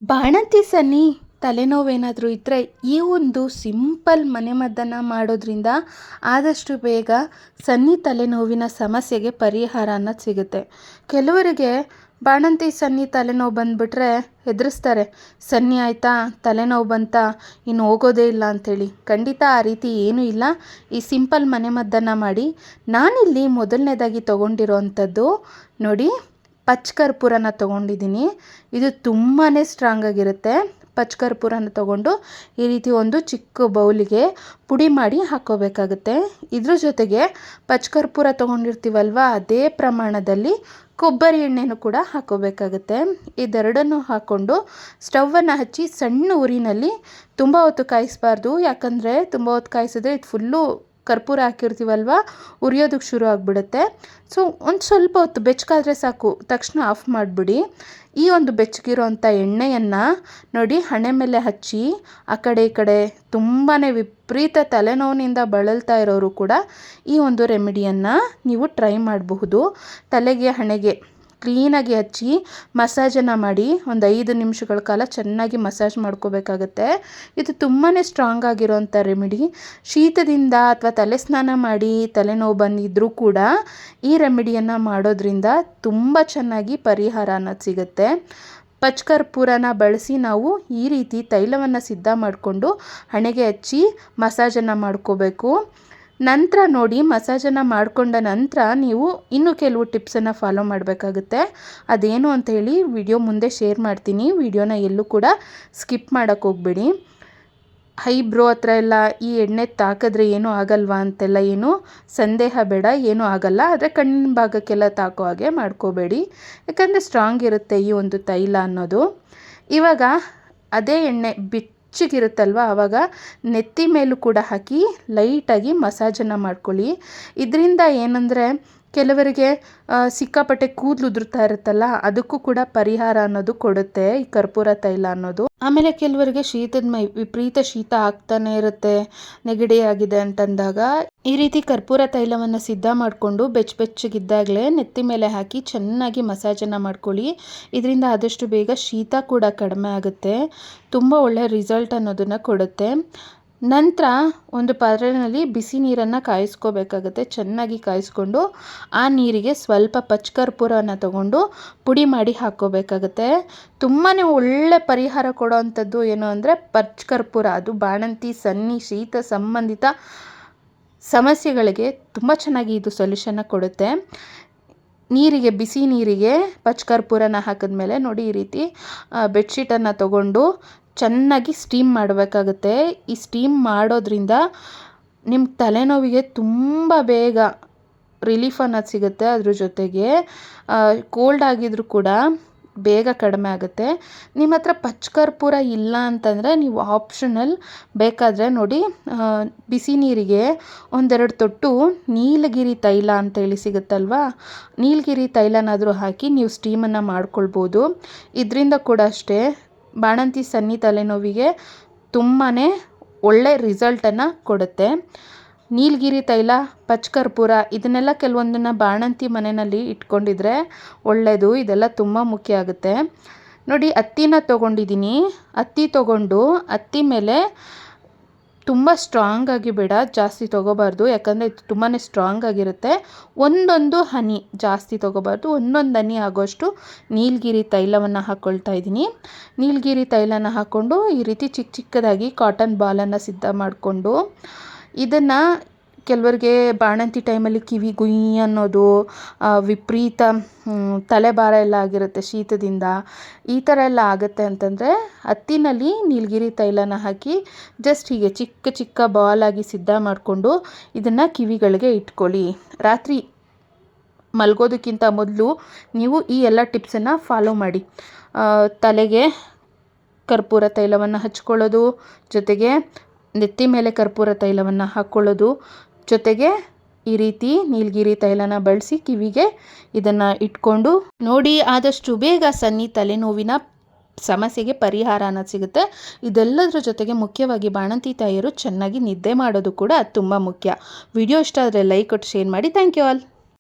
ಬಾಣಂತಿ ಸನ್ನಿ ತಲೆನೋವೇನಾದರೂ ಇದ್ದರೆ ಈ ಒಂದು ಸಿಂಪಲ್ ಮನೆಮದ್ದನ್ನು ಮಾಡೋದ್ರಿಂದ ಆದಷ್ಟು ಬೇಗ ಸನ್ನಿ ತಲೆನೋವಿನ ಸಮಸ್ಯೆಗೆ ಪರಿಹಾರ ಅನ್ನೋದು ಸಿಗುತ್ತೆ. ಕೆಲವರಿಗೆ ಬಾಣಂತಿ ಸನ್ನಿ ತಲೆನೋವು ಬಂದುಬಿಟ್ರೆ ಹೆದರಿಸ್ತಾರೆ. ಸನ್ನಿ ಆಯಿತಾ, ತಲೆನೋವು ಬಂತಾ, ಇನ್ನು ಹೋಗೋದೇ ಇಲ್ಲ ಅಂಥೇಳಿ. ಖಂಡಿತ ಆ ರೀತಿ ಏನೂ ಇಲ್ಲ. ಈ ಸಿಂಪಲ್ ಮನೆಮದ್ದನ್ನು ಮಾಡಿ. ನಾನಿಲ್ಲಿ ಮೊದಲನೇದಾಗಿ ತೊಗೊಂಡಿರೋ ಅಂಥದ್ದು ನೋಡಿ, ಪಚ್ಕರ್ಪೂರನ ತೊಗೊಂಡಿದ್ದೀನಿ. ಇದು ತುಂಬಾ ಸ್ಟ್ರಾಂಗ್ ಆಗಿರುತ್ತೆ. ಪಚ್ಕರ್ಪೂರನ ತೊಗೊಂಡು ಈ ರೀತಿ ಒಂದು ಚಿಕ್ಕ ಬೌಲಿಗೆ ಪುಡಿ ಮಾಡಿ ಹಾಕ್ಕೋಬೇಕಾಗುತ್ತೆ. ಇದ್ರ ಜೊತೆಗೆ ಪಚ್ಕರ್ಪೂರ ತೊಗೊಂಡಿರ್ತೀವಲ್ವ, ಅದೇ ಪ್ರಮಾಣದಲ್ಲಿ ಕೊಬ್ಬರಿ ಎಣ್ಣೆನೂ ಕೂಡ ಹಾಕ್ಕೋಬೇಕಾಗುತ್ತೆ. ಇದೆರಡನ್ನು ಹಾಕ್ಕೊಂಡು ಸ್ಟವನ್ನು ಹಚ್ಚಿ ಸಣ್ಣ ಉರಿನಲ್ಲಿ ತುಂಬ ಹೊತ್ತು ಕಾಯಿಸಬಾರ್ದು. ಯಾಕಂದರೆ ತುಂಬ ಹೊತ್ತು ಕಾಯಿಸಿದ್ರೆ ಇದು ಫುಲ್ಲು ಕರ್ಪೂರ ಹಾಕಿರ್ತೀವಲ್ವ, ಉರಿಯೋದಕ್ಕೆ ಶುರು ಆಗಿಬಿಡುತ್ತೆ. ಸೊ ಒಂದು ಸ್ವಲ್ಪ ಹೊತ್ತು ಬೆಚ್ಚಗಾದರೆ ಸಾಕು, ತಕ್ಷಣ ಆಫ್ ಮಾಡಿಬಿಡಿ. ಈ ಒಂದು ಬೆಚ್ಚಗಿರೋಂಥ ಎಣ್ಣೆಯನ್ನು ನೋಡಿ ಹಣೆ ಮೇಲೆ ಹಚ್ಚಿ ಆ ಕಡೆ ಈ ಕಡೆ ತುಂಬಾ ವಿಪರೀತ ತಲೆನೋವಿನಿಂದ ಬಳಲ್ತಾ ಇರೋರು ಕೂಡ ಈ ಒಂದು ರೆಮಿಡಿಯನ್ನು ನೀವು ಟ್ರೈ ಮಾಡಬಹುದು. ತಲೆಗೆ ಹಣೆಗೆ ಕ್ಲೀನಾಗಿ ಹಚ್ಚಿ ಮಸಾಜನ್ನು ಮಾಡಿ ಒಂದು 5 ನಿಮಿಷಗಳ ಕಾಲ ಚೆನ್ನಾಗಿ ಮಸಾಜ್ ಮಾಡ್ಕೋಬೇಕಾಗತ್ತೆ. ಇದು ತುಂಬಾ ಸ್ಟ್ರಾಂಗ್ ಆಗಿರೋಂಥ ರೆಮಿಡಿ. ಶೀತದಿಂದ ಅಥವಾ ತಲೆ ಸ್ನಾನ ಮಾಡಿ ತಲೆನೋವು ಬಂದಿದ್ದರೂ ಕೂಡ ಈ ರೆಮಿಡಿಯನ್ನು ಮಾಡೋದ್ರಿಂದ ತುಂಬ ಚೆನ್ನಾಗಿ ಪರಿಹಾರ ಅನ್ನೋದು ಸಿಗುತ್ತೆ. ಪಚ್ಕರ್ಪೂರನ ಬಳಸಿ ನಾವು ಈ ರೀತಿ ತೈಲವನ್ನು ಸಿದ್ಧ ಮಾಡಿಕೊಂಡು ಹಣೆಗೆ ಹಚ್ಚಿ ಮಸಾಜನ್ನು ಮಾಡ್ಕೋಬೇಕು. ನಂತರ ನೋಡಿ, ಮಸಾಜನ್ನು ಮಾಡಿಕೊಂಡ ನಂತರ ನೀವು ಇನ್ನೂ ಕೆಲವು ಟಿಪ್ಸನ್ನು ಫಾಲೋ ಮಾಡಬೇಕಾಗುತ್ತೆ. ಅದೇನು ಅಂತ ಹೇಳಿ ವಿಡಿಯೋ ಮುಂದೆ ಶೇರ್ ಮಾಡ್ತೀನಿ. ವಿಡಿಯೋನ ಎಲ್ಲೂ ಕೂಡ ಸ್ಕಿಪ್ ಮಾಡೋಕ್ಕೆ ಹೋಗಬೇಡಿ. ಐಬ್ರೋ ಹತ್ರ ಎಲ್ಲ ಈ ಎಣ್ಣೆ ತಾಕಿದ್ರೆ ಏನೂ ಆಗಲ್ವಾ ಅಂತೆಲ್ಲ ಏನು ಸಂದೇಹ ಬೇಡ, ಏನೂ ಆಗಲ್ಲ. ಆದರೆ ಕಣ್ಣಿನ ಭಾಗಕ್ಕೆಲ್ಲ ತಾಕೋ ಹಾಗೆ ಮಾಡ್ಕೋಬೇಡಿ, ಯಾಕಂದರೆ ಸ್ಟ್ರಾಂಗ್ ಇರುತ್ತೆ ಈ ಒಂದು ತೈಲ ಅನ್ನೋದು. ಇವಾಗ ಅದೇ ಎಣ್ಣೆ ಬೆಚ್ಚಗಿರುತ್ತಲ್ವ, ಆವಾಗ ನೆತ್ತಿ ಮೇಲೂ ಕೂಡ ಹಾಕಿ ಲೈಟಾಗಿ ಮಸಾಜನ್ನು ಮಾಡ್ಕೊಳ್ಳಿ. ಇದರಿಂದ ಏನಂದರೆ ಕೆಲವರಿಗೆ ಸಿಕ್ಕಾಪಟ್ಟೆ ಕೂದಲು ಉದುರ್ತಾ ಇರುತ್ತಲ್ಲ, ಅದಕ್ಕೂ ಕೂಡ ಪರಿಹಾರ ಅನ್ನೋದು ಕೊಡುತ್ತೆ ಈ ಕರ್ಪೂರ ತೈಲ ಅನ್ನೋದು. ಆಮೇಲೆ ಕೆಲವರಿಗೆ ಶೀತದ ಮೈ, ವಿಪರೀತ ಶೀತ ಆಗ್ತಾನೆ ಇರುತ್ತೆ, ನೆಗಡಿ ಆಗಿದೆ ಅಂತಂದಾಗ ಈ ರೀತಿ ಕರ್ಪೂರ ತೈಲವನ್ನು ಸಿದ್ಧ ಮಾಡಿಕೊಂಡು ಬೆಚ್ಚಗಿದ್ದಾಗಲೇ ನೆತ್ತಿ ಮೇಲೆ ಹಾಕಿ ಚೆನ್ನಾಗಿ ಮಸಾಜನ್ನು ಮಾಡ್ಕೊಳ್ಳಿ. ಇದರಿಂದ ಆದಷ್ಟು ಬೇಗ ಶೀತ ಕೂಡ ಕಡಿಮೆ ಆಗುತ್ತೆ, ತುಂಬ ಒಳ್ಳೆಯ ರಿಸಲ್ಟ್ ಅನ್ನೋದನ್ನು ಕೊಡುತ್ತೆ. ನಂತರ ಒಂದು ಪಾತ್ರೆಯಲ್ಲಿ ಬಿಸಿ ನೀರನ್ನು ಕಾಯಿಸ್ಕೋಬೇಕಾಗತ್ತೆ. ಚೆನ್ನಾಗಿ ಕಾಯಿಸ್ಕೊಂಡು ಆ ನೀರಿಗೆ ಸ್ವಲ್ಪ ಪಚ್ಕರ್ಪೂರವನ್ನು ತಗೊಂಡು ಪುಡಿ ಮಾಡಿ ಹಾಕ್ಕೋಬೇಕಾಗತ್ತೆ. ತುಂಬಾ ಒಳ್ಳೆ ಪರಿಹಾರ ಕೊಡೋ ಅಂಥದ್ದು ಏನು ಅಂದರೆ ಪಚ್ಕರ್ಪೂರ. ಅದು ಬಾಣಂತಿ ಸನ್ನಿ ಶೀತ ಸಂಬಂಧಿತ ಸಮಸ್ಯೆಗಳಿಗೆ ತುಂಬ ಚೆನ್ನಾಗಿ ಇದು ಸೊಲ್ಯೂಷನ್ನ ಕೊಡುತ್ತೆ. ನೀರಿಗೆ, ಬಿಸಿ ನೀರಿಗೆ ಪಚ್ಕರ್ಪೂರನ ಹಾಕಿದ್ಮೇಲೆ ನೋಡಿ ಈ ರೀತಿ ಬೆಡ್ಶೀಟನ್ನು ತಗೊಂಡು ಚೆನ್ನಾಗಿ ಸ್ಟೀಮ್ ಮಾಡಬೇಕಾಗುತ್ತೆ. ಈ ಸ್ಟೀಮ್ ಮಾಡೋದ್ರಿಂದ ನಿಮ್ಮ ತಲೆನೋವಿಗೆ ತುಂಬ ಬೇಗ ರಿಲೀಫ್ ಅನ್ನೋದು ಸಿಗುತ್ತೆ. ಅದ್ರ ಜೊತೆಗೆ ಕೋಲ್ಡ್ ಆಗಿದ್ರೂ ಕೂಡ ಬೇಗ ಕಡಿಮೆ ಆಗುತ್ತೆ. ನಿಮ್ಮ ಹತ್ರ ಪಚ್ಕರ್ಪೂರ ಇಲ್ಲ ಅಂತಂದರೆ ನೀವು ಆಪ್ಷನಲ್ ಬೇಕಾದರೆ ನೋಡಿ, ಬಿಸಿ ನೀರಿಗೆ 1-2 ತೊಟ್ಟು ನೀಲಗಿರಿ ತೈಲ ಅಂತೇಳಿ ಸಿಗುತ್ತಲ್ವ, ನೀಲಗಿರಿ ತೈಲನಾದರೂ ಹಾಕಿ ನೀವು ಸ್ಟೀಮನ್ನು ಮಾಡ್ಕೊಳ್ಬೋದು. ಇದರಿಂದ ಕೂಡ ಅಷ್ಟೇ ಬಾಣಂತಿ ಸನ್ನಿ ತಲೆನೋವಿಗೆ ತುಂಬಾ ಒಳ್ಳೆ ರಿಸಲ್ಟನ್ನು ಕೊಡುತ್ತೆ. ನೀಲಗಿರಿ ತೈಲ, ಪಚ್ಕರ್ಪೂರ ಇದನ್ನೆಲ್ಲ ಕೆಲವೊಂದನ್ನು ಬಾಣಂತಿ ಮನೆಯಲ್ಲಿ ಇಟ್ಕೊಂಡಿದ್ರೆ ಒಳ್ಳೆಯದು. ಇದೆಲ್ಲ ತುಂಬ ಮುಖ್ಯ ಆಗುತ್ತೆ. ನೋಡಿ, ಹತ್ತಿನ ತೊಗೊಂಡಿದ್ದೀನಿ. ಹತ್ತಿ ತೊಗೊಂಡು ಹತ್ತಿ ಮೇಲೆ ತುಂಬ ಸ್ಟ್ರಾಂಗ್ ಆಗಿ ಬೇಡ, ಜಾಸ್ತಿ ತೊಗೋಬಾರ್ದು, ಯಾಕಂದರೆ ಇದು ತುಂಬಾ ಸ್ಟ್ರಾಂಗ್ ಆಗಿರುತ್ತೆ. ಒಂದೊಂದು ಹನಿ, ಜಾಸ್ತಿ ತೊಗೋಬಾರ್ದು, ಒಂದೊಂದು ಹನಿ ಆಗೋಷ್ಟು ನೀಲಗಿರಿ ತೈಲವನ್ನು ಹಾಕ್ಕೊಳ್ತಾ ಇದ್ದೀನಿ. ನೀಲಗಿರಿ ತೈಲನ ಹಾಕ್ಕೊಂಡು ಈ ರೀತಿ ಚಿಕ್ಕದಾಗಿ ಕಾಟನ್ ಬಾಲನ್ನು ಸಿದ್ಧ ಮಾಡಿಕೊಂಡು ಇದನ್ನು ಕೆಲವರಿಗೆ ಬಾಣಂತಿ ಟೈಮಲ್ಲಿ ಕಿವಿ ಗುಯ್ ಅನ್ನೋದು, ವಿಪರೀತ ತಲೆಭಾರ ಎಲ್ಲ ಆಗಿರುತ್ತೆ ಶೀತದಿಂದ, ಈ ಥರ ಎಲ್ಲ ಆಗುತ್ತೆ ಅಂತಂದರೆ ಹತ್ತಿನಲ್ಲಿ ನೀಲಗಿರಿ ತೈಲನ ಹಾಕಿ ಜಸ್ಟ್ ಹೀಗೆ ಚಿಕ್ಕ ಬಾಲಾಗಿ ಸಿದ್ಧ ಮಾಡಿಕೊಂಡು ಇದನ್ನು ಕಿವಿಗಳಿಗೆ ಇಟ್ಕೊಳ್ಳಿ. ರಾತ್ರಿ ಮಲಗೋದಕ್ಕಿಂತ ಮೊದಲು ನೀವು ಈ ಎಲ್ಲ ಟಿಪ್ಸನ್ನು ಫಾಲೋ ಮಾಡಿ. ತಲೆಗೆ ಕರ್ಪೂರ ತೈಲವನ್ನು ಹಚ್ಕೊಳ್ಳೋದು, ಜೊತೆಗೆ ನೆತ್ತಿ ಮೇಲೆ ಕರ್ಪೂರ ತೈಲವನ್ನು ಹಾಕ್ಕೊಳ್ಳೋದು, ಜೊತೆಗೆ ಈ ರೀತಿ ನೀಲಗಿರಿ ತೈಲನ ಬಳಸಿ ಕಿವಿಗೆ ಇದನ್ನು ಇಟ್ಕೊಂಡು ನೋಡಿ, ಆದಷ್ಟು ಬೇಗ ಸನ್ನಿ ತಲೆನೋವಿನ ಸಮಸ್ಯೆಗೆ ಪರಿಹಾರ ಅನ್ನೋದು ಸಿಗುತ್ತೆ. ಇದೆಲ್ಲದರ ಜೊತೆಗೆ ಮುಖ್ಯವಾಗಿ ಬಾಣಂತಿ ತಾಯಿಯರು ಚೆನ್ನಾಗಿ ನಿದ್ದೆ ಮಾಡೋದು ಕೂಡ ತುಂಬ ಮುಖ್ಯ. ವಿಡಿಯೋ ಇಷ್ಟ ಆದರೆ ಲೈಕ್ ಕೊಟ್ಟು ಶೇರ್ ಮಾಡಿ. Thank you all.